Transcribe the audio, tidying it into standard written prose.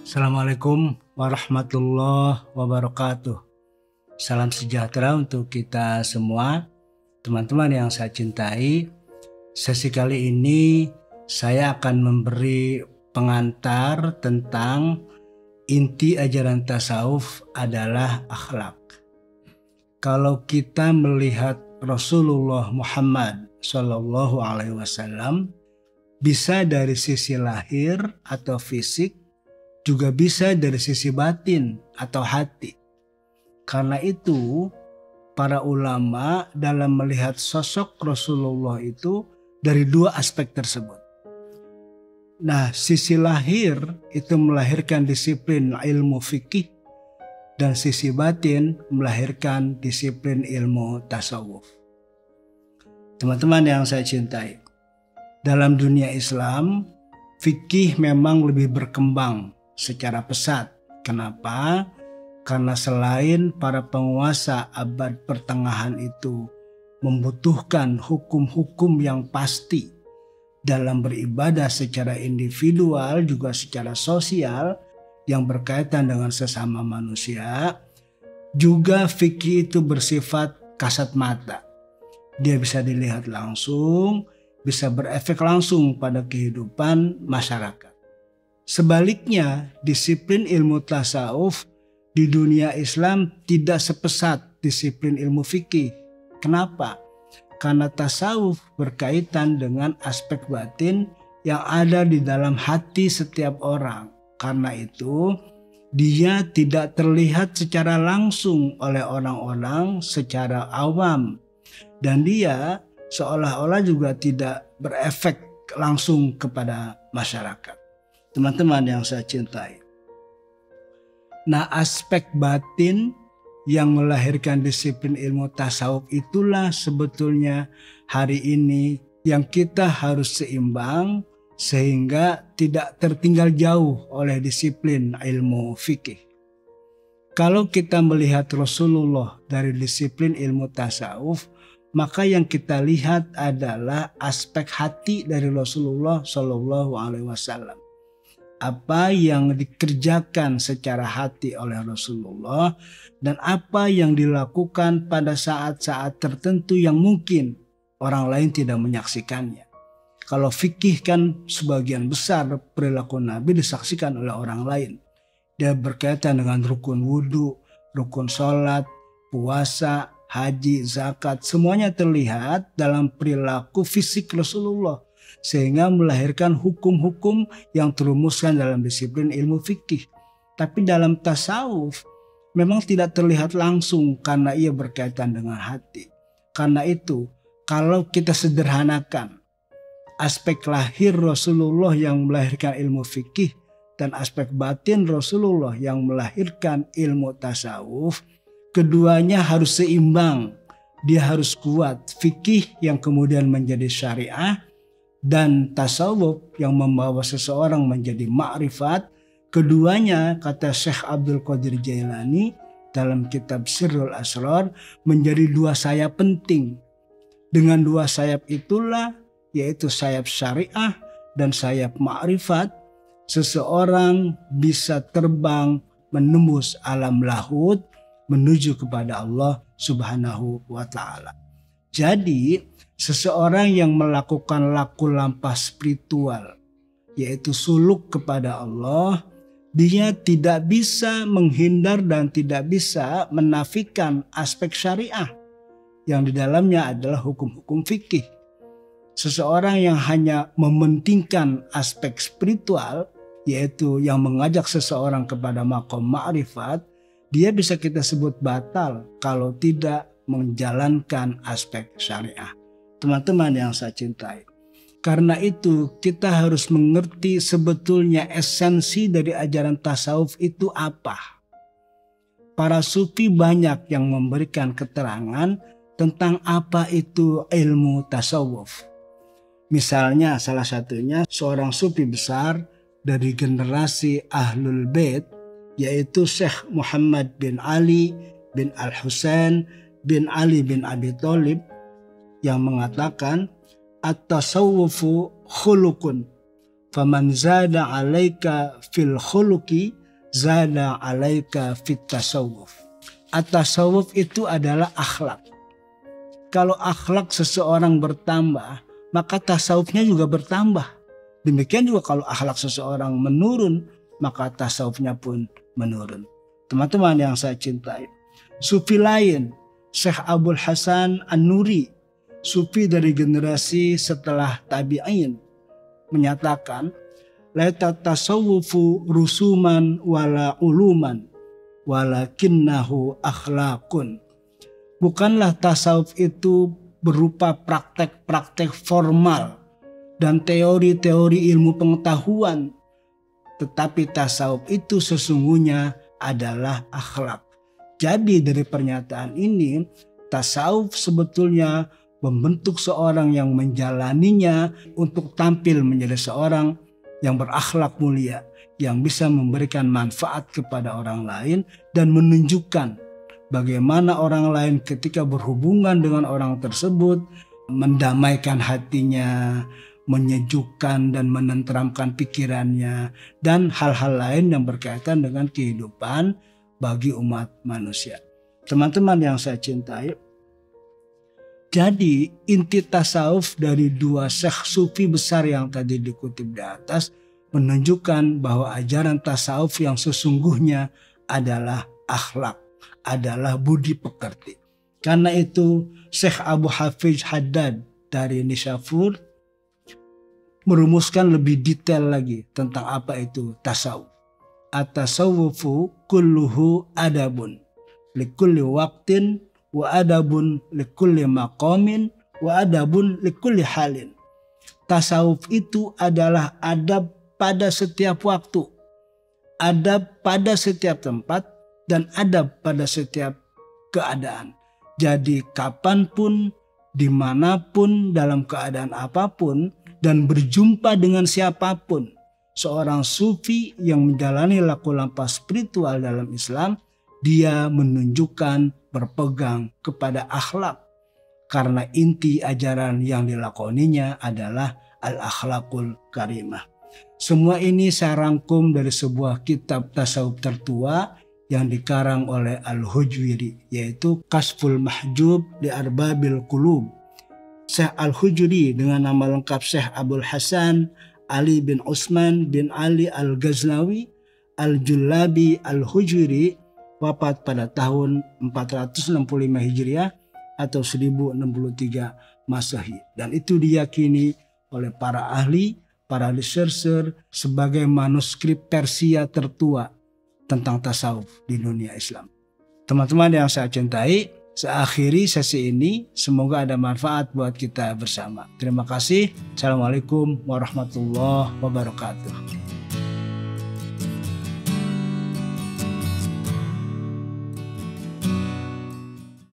Assalamualaikum warahmatullahi wabarakatuh. Salam sejahtera untuk kita semua, teman-teman yang saya cintai. Sesi kali ini saya akan memberi pengantar tentang inti ajaran tasawuf adalah akhlak. Kalau kita melihat Rasulullah Muhammad SAW, bisa dari sisi lahir atau fisik, juga bisa dari sisi batin atau hati. Karena itu, para ulama dalam melihat sosok Rasulullah itu dari dua aspek tersebut. Nah, sisi lahir itu melahirkan disiplin ilmu fikih, dan sisi batin melahirkan disiplin ilmu tasawuf. Teman-teman yang saya cintai, dalam dunia Islam, fikih memang lebih berkembang secara pesat. Kenapa? Karena selain para penguasa abad pertengahan itu membutuhkan hukum-hukum yang pasti dalam beribadah secara individual juga secara sosial yang berkaitan dengan sesama manusia, juga fikih itu bersifat kasat mata. Dia bisa dilihat langsung, bisa berefek langsung pada kehidupan masyarakat. Sebaliknya, disiplin ilmu tasawuf di dunia Islam tidak sepesat disiplin ilmu fikih. Kenapa? Karena tasawuf berkaitan dengan aspek batin yang ada di dalam hati setiap orang. Karena itu, dia tidak terlihat secara langsung oleh orang-orang secara awam. Dan dia seolah-olah juga tidak berefek langsung kepada masyarakat. Teman-teman yang saya cintai. Nah, aspek batin yang melahirkan disiplin ilmu tasawuf itulah sebetulnya hari ini yang kita harus seimbang sehingga tidak tertinggal jauh oleh disiplin ilmu fikih. Kalau kita melihat Rasulullah dari disiplin ilmu tasawuf, maka yang kita lihat adalah aspek hati dari Rasulullah SAW. Apa yang dikerjakan secara hati oleh Rasulullah dan apa yang dilakukan pada saat-saat tertentu yang mungkin orang lain tidak menyaksikannya. Kalau fikih kan sebagian besar perilaku Nabi disaksikan oleh orang lain. Dia berkaitan dengan rukun wudhu, rukun sholat, puasa, haji, zakat, semuanya terlihat dalam perilaku fisik Rasulullah. Sehingga melahirkan hukum-hukum yang terumuskan dalam disiplin ilmu fikih. Tapi dalam tasawuf memang tidak terlihat langsung karena ia berkaitan dengan hati. Karena itu kalau kita sederhanakan aspek lahir Rasulullah yang melahirkan ilmu fikih dan aspek batin Rasulullah yang melahirkan ilmu tasawuf, keduanya harus seimbang. Dia harus kuat. Fikih yang kemudian menjadi syariah dan tasawuf yang membawa seseorang menjadi ma'rifat. Keduanya, kata Syekh Abdul Qadir Jailani dalam kitab Sirrul Asrar, menjadi dua sayap penting. Dengan dua sayap itulah, yaitu sayap syariah dan sayap ma'rifat, seseorang bisa terbang menembus alam lahud menuju kepada Allah Subhanahu wa ta'ala. Jadi seseorang yang melakukan laku lampah spiritual, yaitu suluk kepada Allah, dia tidak bisa menghindar dan tidak bisa menafikan aspek syariah yang di dalamnya adalah hukum-hukum fikih. Seseorang yang hanya mementingkan aspek spiritual, yaitu yang mengajak seseorang kepada maqam ma'rifat, dia bisa kita sebut batal kalau tidak menjalankan aspek syariah. Teman-teman yang saya cintai, karena itu kita harus mengerti sebetulnya esensi dari ajaran tasawuf itu apa. Para sufi banyak yang memberikan keterangan tentang apa itu ilmu tasawuf. Misalnya salah satunya seorang sufi besar dari generasi Ahlul Bait, yaitu Syekh Muhammad bin Ali bin Al-Husain bin Ali bin Abi Thalib, yang mengatakan at-tasawwufu khuluqun faman zada 'alaika fil khuluqi zada 'alaika fit tasawuf. At-tasawuf itu adalah akhlak. Kalau akhlak seseorang bertambah, maka tasawufnya juga bertambah. Demikian juga kalau akhlak seseorang menurun, maka tasawufnya pun menurun. Teman-teman yang saya cintai, sufi lain, Syekh Abul Hasan An-Nuri, sufi dari generasi setelah tabi'in, menyatakan, la tasawufu rusuman wala uluman walakinnahu akhlakun. Bukanlah tasawuf itu berupa praktek-praktek formal dan teori-teori ilmu pengetahuan, tetapi tasawuf itu sesungguhnya adalah akhlak. Jadi dari pernyataan ini, tasawuf sebetulnya membentuk seorang yang menjalaninya untuk tampil menjadi seorang yang berakhlak mulia, yang bisa memberikan manfaat kepada orang lain dan menunjukkan bagaimana orang lain ketika berhubungan dengan orang tersebut mendamaikan hatinya, menyejukkan dan menenteramkan pikirannya, dan hal-hal lain yang berkaitan dengan kehidupan bagi umat manusia. Teman-teman yang saya cintai, jadi inti tasawuf dari dua syekh sufi besar yang tadi dikutip di atas menunjukkan bahwa ajaran tasawuf yang sesungguhnya adalah akhlak, adalah budi pekerti. Karena itu Syekh Abu Hafiz Haddad dari Nishapur merumuskan lebih detail lagi tentang apa itu tasawuf. At-tasawufu kulluhu adabun likulli waqtin wa adabun likulli maqamin wa adabun likulli halin. Tasawuf itu adalah adab pada setiap waktu, adab pada setiap tempat, dan adab pada setiap keadaan. Jadi kapanpun, dimanapun, dalam keadaan apapun, dan berjumpa dengan siapapun, seorang sufi yang menjalani laku lampah spiritual dalam Islam, dia menunjukkan berpegang kepada akhlak. Karena inti ajaran yang dilakoninya adalah al-akhlaqul karimah. Semua ini saya rangkum dari sebuah kitab tasawuf tertua yang dikarang oleh Al-Hujwiri, yaitu Kashful Mahjub li Arbabil Qulub. Syekh Al-Hujwiri dengan nama lengkap Syekh Abul Hasan Ali bin Utsman bin Ali Al-Ghaznawi Al-Jullabi Al-Hujwiri wafat pada tahun 465 Hijriah atau 1063 Masehi. Dan itu diyakini oleh para ahli, para researcher sebagai manuskrip Persia tertua tentang tasawuf di dunia Islam. Teman-teman yang saya cintai, saya akhiri sesi ini. Semoga ada manfaat buat kita bersama. Terima kasih. Assalamualaikum warahmatullahi wabarakatuh.